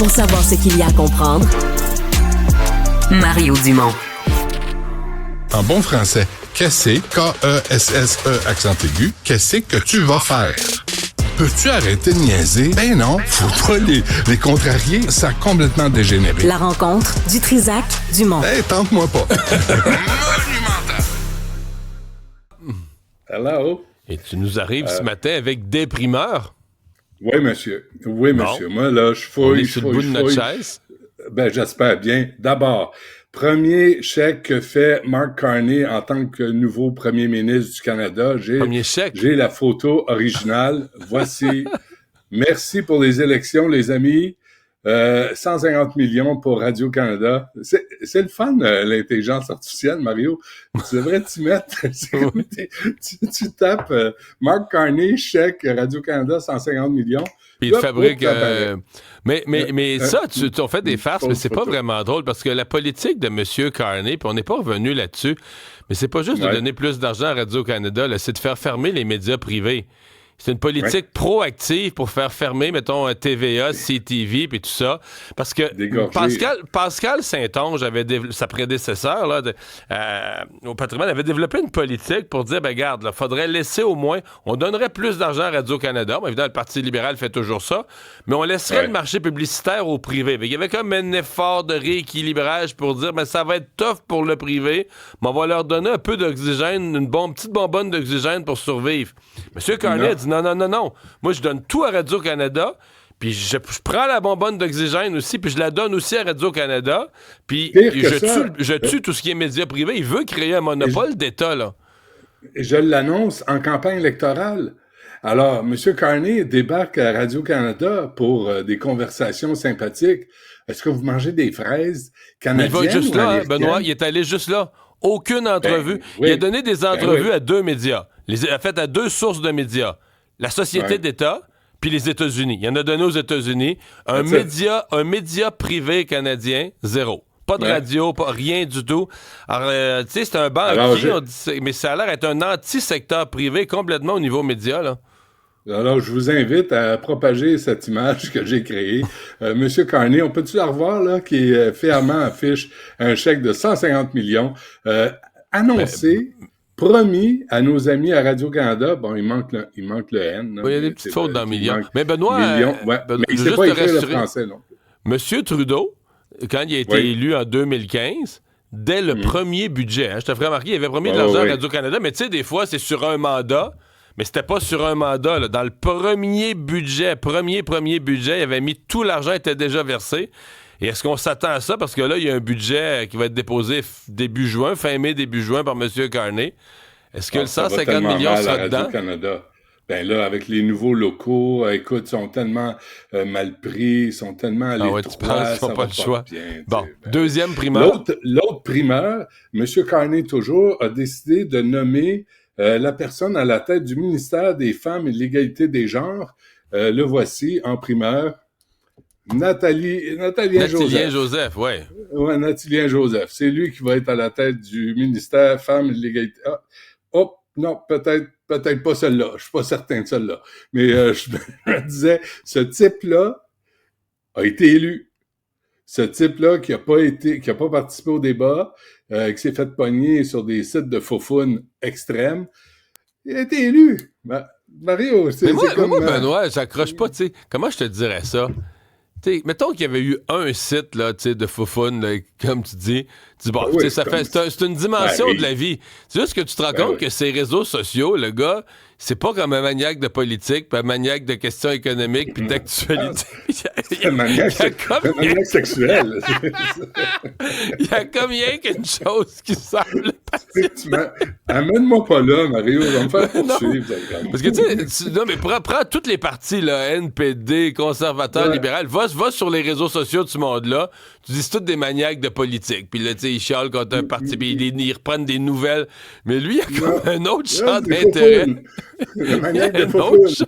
Pour savoir ce qu'il y a à comprendre, Mario Dumont. En bon français, qu'est-ce K-E-S-S-E accent aigu, qu'est-ce que tu vas faire? Peux-tu arrêter de niaiser? Ben non, faut pas les contrarier, ça a complètement dégénéré. La rencontre du Trisac Dumont. Hey, tente-moi pas. Monumental. Hello. Et tu nous arrives ce matin avec des primeurs? Oui, monsieur. Oui, monsieur. Bon. Moi, là, je fouille. On est sur le bout de notre chaise? Ben, j'espère bien. D'abord, premier chèque que fait Mark Carney en tant que nouveau premier ministre du Canada. Premier chèque? J'ai la photo originale. Voici. Merci pour les élections, les amis. 150 millions pour Radio-Canada. C'est le fun, l'intelligence artificielle, Mario. Tu devrais t'y mettre. Tu tapes Mark Carney, chèque Radio-Canada, 150 millions. Puis il fabrique... Mais ça, on fait des farces, mais c'est pas vraiment drôle, parce que la politique de M. Carney, puis on n'est pas revenu là-dessus, mais c'est pas juste de donner plus d'argent à Radio-Canada, là, c'est de faire fermer les médias privés. C'est une politique proactive pour faire fermer, mettons, TVA, CTV, puis tout ça. Parce que Pascal Saint-Onge, sa prédécesseur là, au patrimoine, avait développé une politique pour dire, ben regarde, il faudrait laisser au moins, on donnerait plus d'argent à Radio-Canada. Bon, évidemment, le Parti libéral fait toujours ça, mais on laisserait le marché publicitaire au privé. Il y avait comme un effort de rééquilibrage pour dire, ben ça va être tough pour le privé, mais on va leur donner un peu d'oxygène, une petite bonbonne d'oxygène pour survivre. M. Carney a dit non. Moi, je donne tout à Radio-Canada, puis je prends la bonbonne d'oxygène aussi, puis je la donne aussi à Radio-Canada, puis je tue tout ce qui est médias privés. Il veut créer un monopole d'État, là. Je l'annonce en campagne électorale. Alors, M. Carney débarque à Radio-Canada pour des conversations sympathiques. Est-ce que vous mangez des fraises canadiennes? Mais il va juste là, hein, Benoît, il est allé juste là. Aucune entrevue. Il a donné des entrevues à deux médias. Il a fait à deux sources de médias. La Société d'État, puis les États-Unis. Il y en a donné aux États-Unis. Un média privé canadien, zéro. Pas de radio, pas rien du tout. Alors, tu sais, c'est un banquier, mais ça a l'air d'être un anti-secteur privé complètement au niveau média, là. Alors, je vous invite à propager cette image que j'ai créée. Monsieur Carney, on peut-tu la revoir, là, qui fièrement affiche un chèque de 150 millions, annoncé... promis à nos amis à Radio-Canada, bon, il manque le N. Il y a des petites fautes dans millions. Mais Benoît, mais il ne sait pas écrire le français, non. M. Trudeau, quand il a été élu en 2015, dès le premier budget, je te ferai remarquer, il avait promis de l'argent à Radio-Canada, mais tu sais, des fois, c'est sur un mandat, mais c'était pas sur un mandat. Là. Dans le premier budget, premier budget, il avait mis tout l'argent était déjà versé. Et est-ce qu'on s'attend à ça? Parce que là, il y a un budget qui va être déposé début juin, fin mai, début juin par M. Carney. Est-ce que le 150 millions sera dedans? Radio-Canada. Ben là, avec les nouveaux locaux, écoute, ils sont tellement mal pris, ils sont tellement à l'étroit, tu penses qu'ils n'ont pas le choix. Bien, bon, deuxième primeur. L'autre primeur, M. Carney toujours, a décidé de nommer la personne à la tête du ministère des Femmes et de l'égalité des genres. Le voici en primeur. Nathalien Joseph, oui. Oui, Nathalien Joseph. C'est lui qui va être à la tête du ministère Femmes et de l'égalité. Non, peut-être pas celle-là. Je suis pas certain de celle-là. Mais je me disais, ce type-là a été élu. Ce type-là qui a pas participé au débat, qui s'est fait pogner sur des sites de faufounes extrêmes, il a été élu. Mario, c'est comme... Moi, Benoît, j'accroche pas, tu sais. Comment je te dirais ça? T'sais, mettons qu'il y avait eu un site là, de foufoune, là, comme tu dis, c'est une dimension de la vie. C'est juste que tu te rends compte que ces réseaux sociaux, le gars, c'est pas comme un maniaque de politique, puis un maniaque de questions économiques, puis d'actualité. C'est un maniaque sexuel. Il y a comme rien qu'une chose qui semble Amène-moi pas là, Mario, on va me faire poursuivre. Parce que tu sais, non, mais prends toutes les partis, là, NPD, conservateurs, libéral, va sur les réseaux sociaux de ce monde-là, tu dis c'est tous des maniaques de politique, puis là, tu sais, ils chialent contre un parti, puis ils reprennent des nouvelles, mais lui, il a comme un autre champ d'intérêt. Le maniaque de foufoune.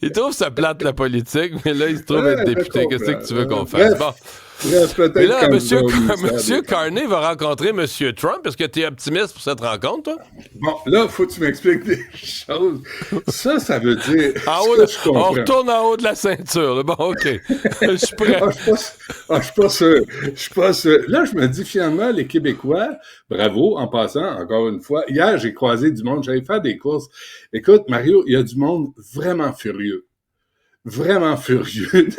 Il trouve ça plate, la politique, mais là, il se trouve être député. Qu'est-ce que tu veux qu'on fasse? Bon. Mais là, M. Carney va rencontrer M. Trump. Est-ce que tu es optimiste pour cette rencontre, toi? Bon, là, il faut que tu m'expliques des choses. Ça veut dire... on retourne en haut de la ceinture. Bon, OK. Je suis prêt. Je suis pas sûr. Là, je me dis, finalement, les Québécois, bravo, en passant, encore une fois. Hier, j'ai croisé du monde. J'allais faire des courses. Écoute, Mario, il y a du monde vraiment furieux de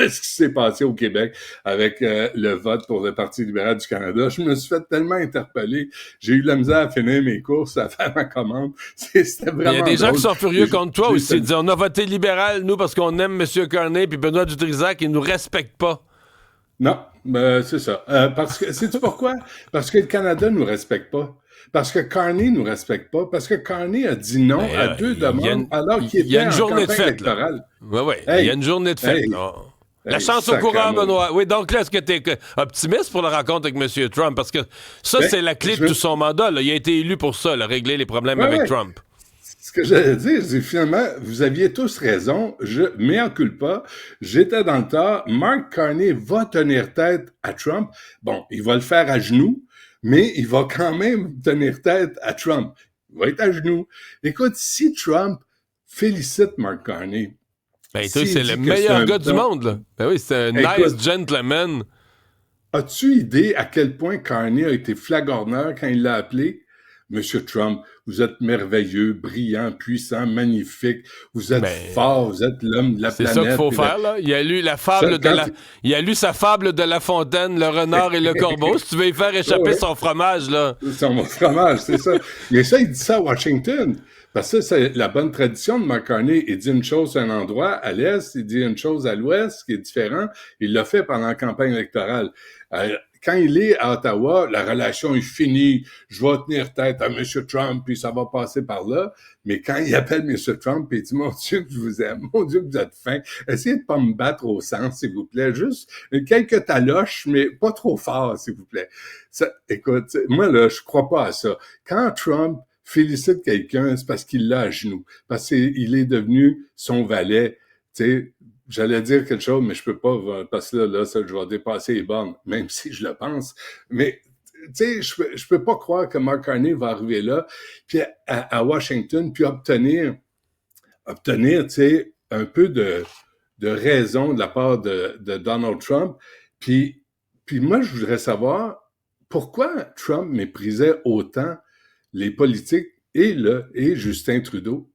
ce qui s'est passé au Québec avec le vote pour le Parti libéral du Canada. Je me suis fait tellement interpeller. J'ai eu de la misère à finir mes courses, à faire ma commande. C'était vraiment Il y a des gens drôle. qui sont furieux contre toi aussi. Ils disent, on a voté libéral, nous, parce qu'on aime M. Carney, puis Benoît Dutrisac, ils nous respectent pas. Non, c'est ça. Parce que, sais-tu pourquoi? Parce que le Canada nous respecte pas. Parce que Carney nous respecte pas. Parce que Carney a dit non à 2 demandes alors qu'il était en campagne électorale. Oui, il y a une journée de fête. La chance au courant, Benoît. Oui, donc là, est-ce que tu es optimiste pour la rencontre avec M. Trump? Parce que ça, c'est la clé de tout son mandat. Là. Il a été élu pour ça, là, régler les problèmes avec Trump. Ce que j'allais dire, c'est finalement, vous aviez tous raison, mea culpa, j'étais dans le tort, Mark Carney va tenir tête à Trump. Bon, il va le faire à genoux, mais il va quand même tenir tête à Trump. Il va être à genoux. Écoute, si Trump félicite Mark Carney... Ben, toi, c'est le meilleur gars du monde, là. Ben oui, c'est un nice gentleman. As-tu idée à quel point Carney a été flagorneur quand il l'a appelé? Monsieur Trump, vous êtes merveilleux, brillant, puissant, magnifique. Vous êtes fort, vous êtes l'homme de la planète. C'est ça qu'il faut faire, là. Il a lu la fable il a lu sa fable de La Fontaine, le renard et le corbeau. Si tu veux y faire échapper son fromage, là. Son fromage, c'est ça. Et ça, il dit ça à Washington. Parce que c'est la bonne tradition de Mark Carney. Il dit une chose à un endroit, à l'Est, il dit une chose à l'Ouest, qui est différent. Il l'a fait pendant la campagne électorale. Quand il est à Ottawa, la relation est finie. Je vais tenir tête à M. Trump, puis ça va passer par là. Mais quand il appelle M. Trump, puis il dit « Mon Dieu que je vous aime, mon Dieu que vous êtes fin, essayez de pas me battre au sang, s'il vous plaît. Juste quelques taloches, mais pas trop fort, s'il vous plaît. » Écoute, moi, là, je crois pas à ça. Quand Trump félicite quelqu'un, c'est parce qu'il l'a à genoux, parce qu'il est devenu son valet. Tu sais, j'allais dire quelque chose, mais je peux pas, parce que là, ça, je vais dépasser les bornes, même si je le pense. Mais, tu sais, je peux pas croire que Mark Carney va arriver là, puis à Washington, puis obtenir, tu sais, un peu de raison de la part de Donald Trump. Puis moi, je voudrais savoir pourquoi Trump méprisait autant les politiques et Justin Trudeau.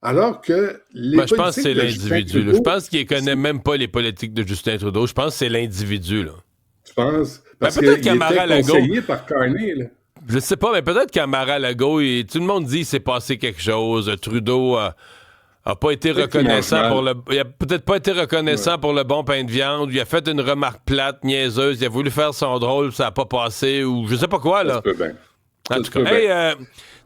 Alors que les politiques je pense que c'est l'individu. Trudeau, je pense qu'il ne connaît même pas les politiques de Justin Trudeau. Je pense que c'est l'individu. Là. Tu penses? Parce peut-être qu'il était conseillé par Carney. Là. Je sais pas, mais peut-être qu'à Mar-a-Lago, tout le monde dit qu'il s'est passé quelque chose. Trudeau a pas été reconnaissant il a peut-être pas été reconnaissant pour le bon pain de viande. Il a fait une remarque plate, niaiseuse. Il a voulu faire son drôle, ça n'a pas passé. Ou je sais pas quoi, là. Ça se peut bien. En tout cas,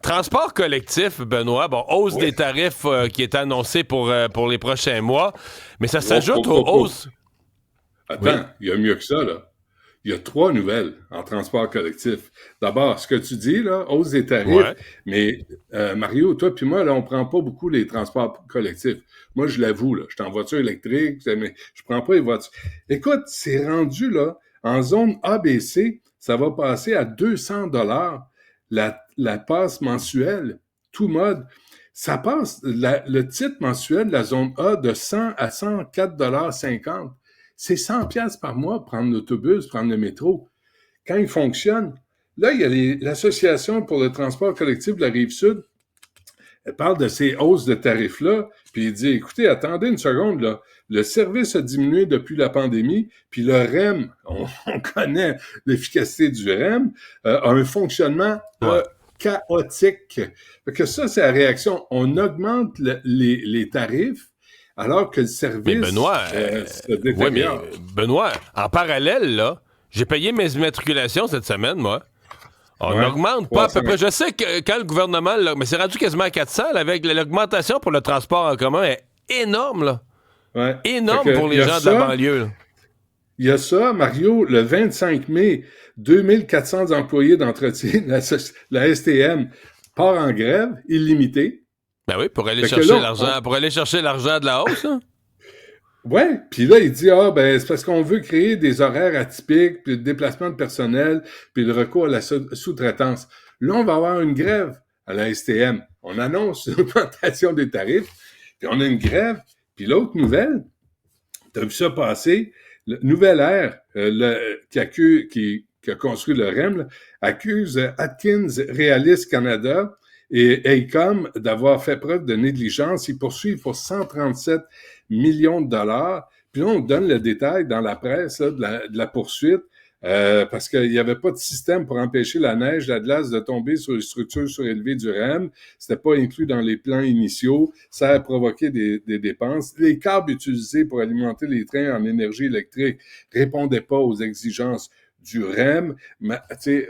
transport collectif, Benoît, hausse des tarifs qui est annoncée pour les prochains mois, mais ça s'ajoute aux hausses. Attends, il y a mieux que ça, là. Il y a 3 nouvelles en transport collectif. D'abord, ce que tu dis, là, hausse des tarifs, mais Mario, toi puis moi, là, on prend pas beaucoup les transports collectifs. Moi, je l'avoue, là, je suis en voiture électrique, mais je prends pas les voitures. Écoute, c'est rendu, là, en zone ABC, ça va passer à 200 $ la passe mensuelle, tout mode. Ça passe, le titre mensuel de la zone A de 100 à 104,50 $. C'est 100 $ par mois, prendre l'autobus, prendre le métro. Quand il fonctionne, là, il y a l'Association pour le transport collectif de la Rive-Sud. Elle parle de ces hausses de tarifs-là, puis il dit, écoutez, attendez une seconde, là. Le service a diminué depuis la pandémie, puis le REM, on connaît l'efficacité du REM, a un fonctionnement chaotique. Fait que ça, c'est la réaction. On augmente les tarifs, alors que le service se détériore. Oui, mais Benoît, en parallèle, là, j'ai payé mes immatriculations cette semaine, moi. On n'augmente pas à peu près. Je sais que quand le gouvernement... Là, mais c'est rendu quasiment à 400, là, avec l'augmentation pour le transport en commun est énorme, là. Ouais. Énorme pour les gens de la banlieue. Là. Il y a ça, Mario, le 25 mai, 2400 employés d'entretien, la STM, part en grève illimitée. Ben oui, pour aller chercher l'argent de la hausse. Hein? Ouais, puis là, il dit, c'est parce qu'on veut créer des horaires atypiques, puis le déplacement de personnel, puis le recours à la sous-traitance. Là, on va avoir une grève à la STM. On annonce une augmentation des tarifs, puis on a une grève. Puis l'autre nouvelle, tu as vu ça passer, le Nouvelle Air, qui a construit le REM, là, accuse Atkins Realis Canada et AECOM d'avoir fait preuve de négligence. Ils poursuivent pour 137 millions de dollars. Puis là, on donne le détail dans la presse là, de la poursuite parce qu'il n'y avait pas de système pour empêcher la neige, la glace de tomber sur les structures surélevées du REM. C'était pas inclus dans les plans initiaux. Ça a provoqué des dépenses. Les câbles utilisés pour alimenter les trains en énergie électrique répondaient pas aux exigences du REM, mais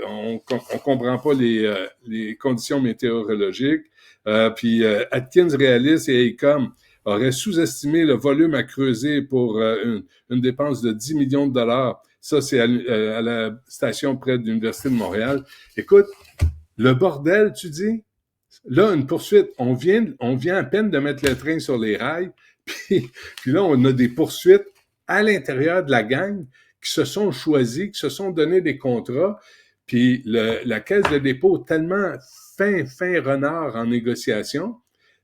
on comprend pas les conditions météorologiques. Puis Atkins Realis et AECOM auraient sous-estimé le volume à creuser pour une dépense de 10 millions de dollars. Ça, c'est à la station près de l'Université de Montréal. Écoute, le bordel, tu dis? Là, une poursuite. On vient à peine de mettre le train sur les rails, puis là, on a des poursuites à l'intérieur de la gang qui se sont choisis, qui se sont donné des contrats, puis la Caisse de dépôt, tellement fin renard en négociation,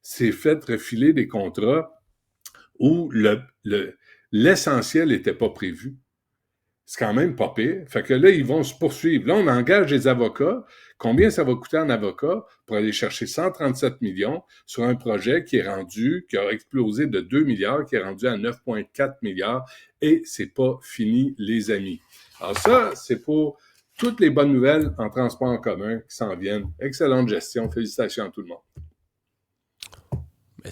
s'est fait refiler des contrats où l'essentiel n'était pas prévu. C'est quand même pas pire. Fait que là, ils vont se poursuivre. Là, on engage des avocats. Combien ça va coûter un avocat pour aller chercher 137 millions sur un projet qui a explosé de 2 milliards, qui est rendu à 9,4 milliards, et c'est pas fini, les amis. Alors ça, c'est pour toutes les bonnes nouvelles en transport en commun qui s'en viennent. Excellente gestion. Félicitations à tout le monde. Mais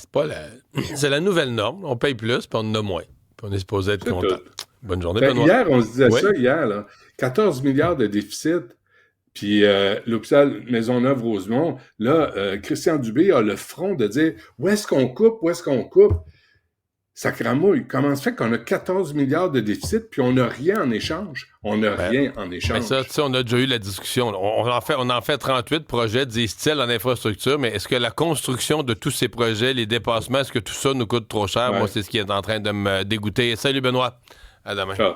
c'est la nouvelle norme. On paye plus, puis on en a moins. Puis on est supposé être content. Bonne journée, Benoît. Hier, on se disait ça, là. 14 milliards de déficit. Puis l'hôpital Maisonneuve-Rosemont, là, Christian Dubé a le front de dire « Où est-ce qu'on coupe? Où est-ce qu'on coupe? » Sacramouille, comment se fait qu'on a 14 milliards de déficit puis on n'a rien en échange? On n'a rien en échange. Mais ça, on a déjà eu la discussion. On en fait 38 projets, disent-ils, en infrastructure, mais est-ce que la construction de tous ces projets, les dépassements, est-ce que tout ça nous coûte trop cher? Ouais. Moi, c'est ce qui est en train de me dégoûter. Salut, Benoît. À demain. Ciao.